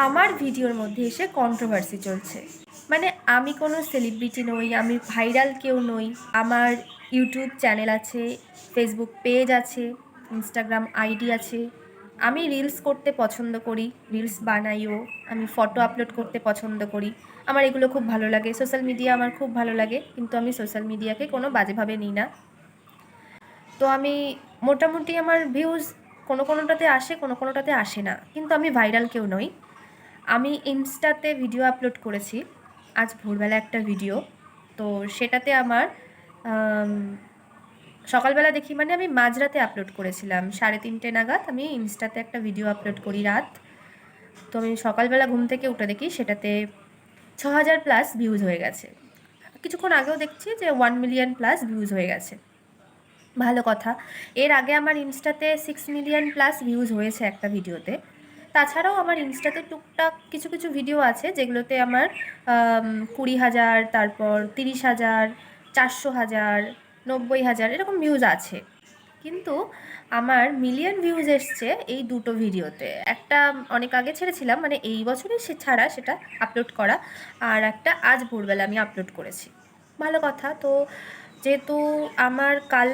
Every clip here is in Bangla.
আমার ভিডিওর মধ্যে এসে কন্ট্রোভার্সি চলছে। মানে আমি কোনো সেলিব্রিটি নই, আমি ভাইরাল কেউ নই। আমার ইউটিউব চ্যানেল আছে, ফেসবুক পেজ আছে, ইনস্টাগ্রাম আইডি আছে। আমি রিলস করতে পছন্দ করি, রিলস বানাইও। আমি ফটো আপলোড করতে পছন্দ করি, আমার এগুলো খুব ভালো লাগে। সোশ্যাল মিডিয়া আমার খুব ভালো লাগে, কিন্তু আমি সোশ্যাল মিডিয়াকে কোনো বাজেভাবে নিই না। তো আমি মোটামুটি আমার ভিউজ কোনোটাতে আসে, কোনোটাতে আসে না, কিন্তু আমি ভাইরাল কেউ নই। আমি ইনস্টাতে ভিডিও আপলোড করেছি আজ ভোরবেলা একটা ভিডিও। তো সেটাতে আমার সকালবেলা দেখি, মানে আমি মাঝরাতে আপলোড করেছিলাম 3:30 নাগাদ। আমি ইনস্টাতে একটা ভিডিও আপলোড করি রাত। তো আমি সকালবেলা ঘুম থেকে উঠে দেখি সেটাতে 6,000+ ভিউজ হয়ে গেছে। কিছুক্ষণ আগেও দেখছি যে 1 মিলিয়ন+ ভিউজ হয়ে গেছে। ভালো কথা। এর আগে আমার ইনস্টাতে 6 মিলিয়ন+ ভিউজ হয়েছে একটা ভিডিওতে। তাছাড়াও আমার ইনস্টাতে টুকটাক কিছু কিছু ভিডিও আছে যেগুলোতে আমার 20,000, তারপর 30,000, 400,000, 90,000 এরকম ভিউজ আছে। কিন্তু আমার মিলিয়ন ভিউজ এসছে এই দুটো ভিডিওতে। একটা অনেক আগে ছেড়েছিলাম, মানে এই বছরই সে ছাড়া, সেটা আপলোড করা। আর একটা আজ ভোরবেলা আমি আপলোড করেছি। ভালো কথা। তো যেহেতু আমার কাল,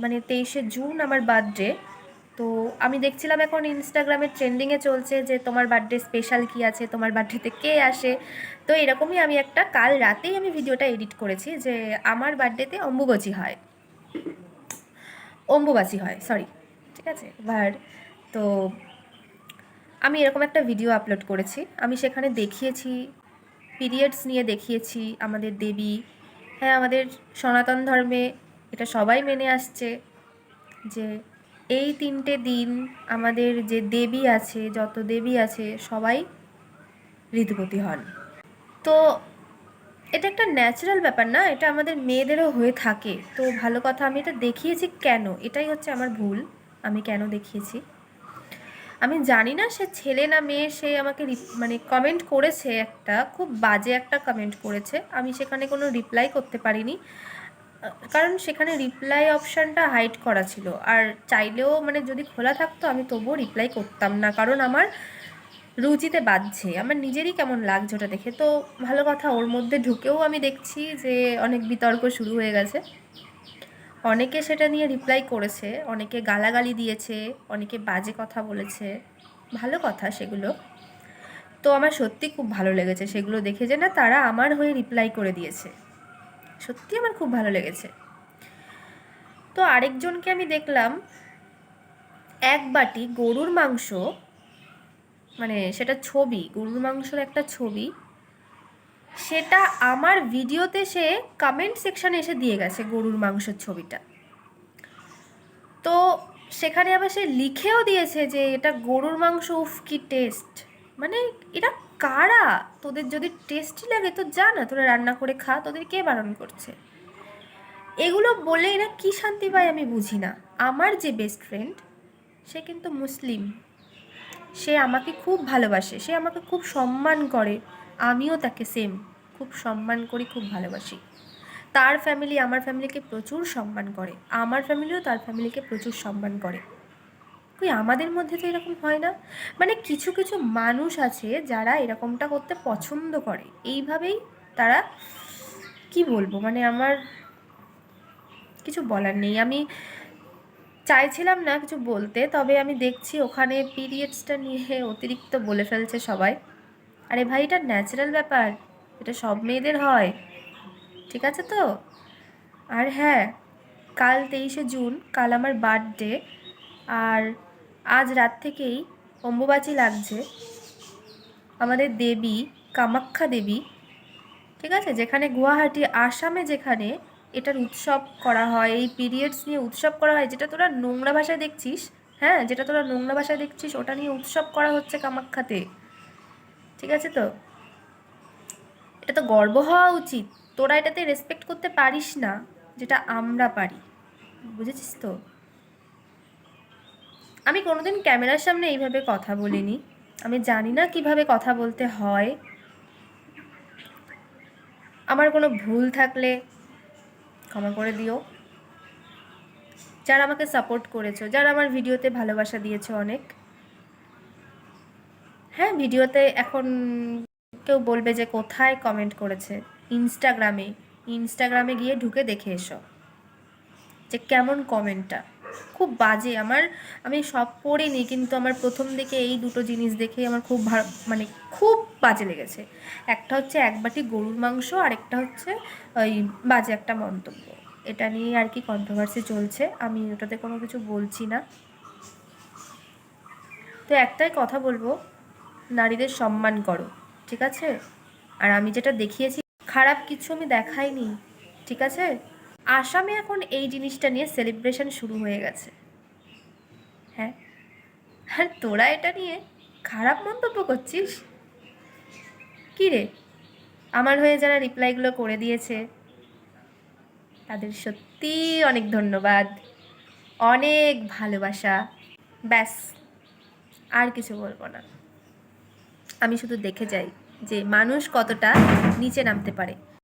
মানে 23শে জুন আমার বার্থডে, তো আমি দেখছিলাম এখন ইনস্টাগ্রামে ট্রেন্ডিংয়ে চলছে যে তোমার বার্থডে স্পেশাল কী আছে, তোমার বার্থডেতে কে আসে। তো এরকমই আমি একটা কাল রাতেই আমি ভিডিওটা এডিট করেছি যে আমার বার্থডেতে অম্বুবাচী হয়, সরি, ঠিক আছে। এবার তো আমি এরকম একটা ভিডিও আপলোড করেছি। আমি সেখানে দেখিয়েছি, পিরিয়ডস নিয়ে দেখিয়েছি আমাদের দেবী। হ্যাঁ, আমাদের সনাতন ধর্মে এটা সবাই মেনে আসছে যে এই 3টে দিন আমাদের যে দেবী আছে, যত দেবী আছে সবাই ঋতুপতি হন। তো এটা একটা ন্যাচারাল ব্যাপার না, এটা আমাদের মেয়েদেরও হয়ে থাকে। তো ভালো কথা, আমি এটা দেখিয়েছি কেন, এটাই হচ্ছে আমার ভুল। আমি কেন দেখিয়েছি আমি জানি না, সে ছেলে না মেয়ে, সে আমাকে মানে কমেন্ট করেছে, একটা খুব বাজে একটা কমেন্ট করেছে। আমি সেখানে কোনো রিপ্লাই করতে পারিনি, কারণ সেখানে রিপ্লাই অপশানটা হাইড করা ছিল। আর চাইলেও, মানে যদি খোলা থাকতো আমি তবুও রিপ্লাই করতাম না, কারণ আমার রুচিতে বাজছে, আমার নিজেরই কেমন লাগছে ওটা দেখে। তো ভালো কথা, ওর মধ্যে ঢুকেও আমি দেখছি যে অনেক বিতর্ক শুরু হয়ে গেছে। অনেকে সেটা নিয়ে রিপ্লাই করেছে, অনেকে গালাগালি দিয়েছে, অনেকে বাজে কথা বলেছে। ভালো কথা সেগুলো। তো আমার সত্যি খুব ভালো লেগেছে সেগুলো দেখে, যে না, তারা আমার হয়ে রিপ্লাই করে দিয়েছে। সত্যি আমার খুব ভালো লেগেছে। তো আরেকজনকে আমি দেখলাম এক বাটি গরুর মাংস, মানে সেটা ছবি, গরুর মাংসর একটা ছবি, সেটা আমার ভিডিওতে সে কমেন্ট সেকশানে এসে দিয়ে গেছে গরুর মাংসের ছবিটা। তো সেখানে আবার সে লিখেও দিয়েছে যে এটা গরুর মাংস, উফ কি টেস্ট। মানে এরা কারা? তোদের যদি টেস্টি লাগে তো যা না, তোরা রান্না করে খা, তোদের কে বারণ করছে? এগুলো বলে এরা কী শান্তি পায় আমি বুঝি না। আমার যে বেস্ট ফ্রেন্ড, সে কিন্তু মুসলিম, সে আমাকে খুব ভালোবাসে, সে আমাকে খুব সম্মান করে, আমিও তাকে সেম খুব সম্মান করি, খুব ভালোবাসি। তার ফ্যামিলি আমার ফ্যামিলিকে প্রচুর সম্মান করে, আমার ফ্যামিলিও তার ফ্যামিলিকে প্রচুর সম্মান করে। কই আমাদের মধ্যে তো এরকম হয় না। মানে কিছু কিছু মানুষ আছে যারা এরকমটা করতে পছন্দ করে, এইভাবেই তারা, কি বলবো, মানে আমার কিছু বলার নেই। আমি চাইছিলাম না কিছু বলতে, তবে আমি দেখছি ওখানে পিরিয়ডসটা নিয়ে অতিরিক্ত বলে ফেলছে সবাই। আরে ভাই, এটা ন্যাচারাল ব্যাপার, এটা সব মেয়েদের হয়, ঠিক আছে তো। আর হ্যাঁ, কাল 23শে জুন, কাল আমার বার্থডে। আর আজ রাত থেকেই অম্বুবাচী লাগছে। আমাদের দেবী কামাখ্যা দেবী, ঠিক আছে, যেখানে গুয়াহাটি, আসামে, যেখানে এটার উৎসব করা হয়, এই পিরিয়ডস নিয়ে উৎসব করা হয়, যেটা তোরা নোংরা ভাষায় দেখছিস, হ্যাঁ, যেটা তোরা নোংরা ভাষায় দেখছিস, ওটা নিয়ে উৎসব করা হচ্ছে কামাখ্যাতে, ঠিক আছে তো। এটা তো গর্ব হওয়া উচিত। তোরা এটাতে রেসপেক্ট করতে পারিস না যেটা আমরা পারি, বুঝেছিস তো। আমি কোনোদিন ক্যামেরার সামনে এইভাবে কথা বলিনি, আমি জানি না কিভাবে কথা বলতে হয়। আমার কোনো ভুল থাকলে ক্ষমা করে দিও। যারা আমাকে সাপোর্ট করেছো, যারা আমার ভিডিওতে ভালোবাসা দিয়েছো অনেক, হ্যাঁ, ভিডিওতে এখন কেউ বলবে যে কোথায় কমেন্ট করেছে, ইনস্টাগ্রামে গিয়ে ঢুকে দেখে এসো যে কেমন কমেন্টটা, খুব বাজে। আমি সব পড়িনি, কিন্তু আমার প্রথম দিকে এই দুটো জিনিস দেখেই আমার খুব মানে খুব বাজে লেগেছে। একটা হচ্ছে এক বাটি গরুর মাংস, আর একটা হচ্ছে ওই বাজে একটা মন্তব্য। এটা নিয়ে আর কি কন্ট্রোভার্সি চলছে, আমি ওটাতে কোনো কিছু বলছি না। তো একটাই কথা বলবো, নারীদের সম্মান করো, ঠিক আছে? আর আমি যেটা দেখিয়েছি, খারাপ কিছু আমি দেখাইনি, ঠিক আছে? আসামে এখন এই জিনিসটা নিয়ে সেলিব্রেশন শুরু হয়ে গেছে। হ্যাঁ, আর তোরা এটা নিয়ে খারাপ মন্তব্য করছিস? কী রে, আমার হয়ে যারা রিপ্লাইগুলো করে দিয়েছে তাদের সত্যি অনেক ধন্যবাদ, অনেক ভালোবাসা। ব্যাস, আর কিছু বলবো না। আমি শুধু দেখে যাই যে মানুষ কতটা নিচে নামতে পারে।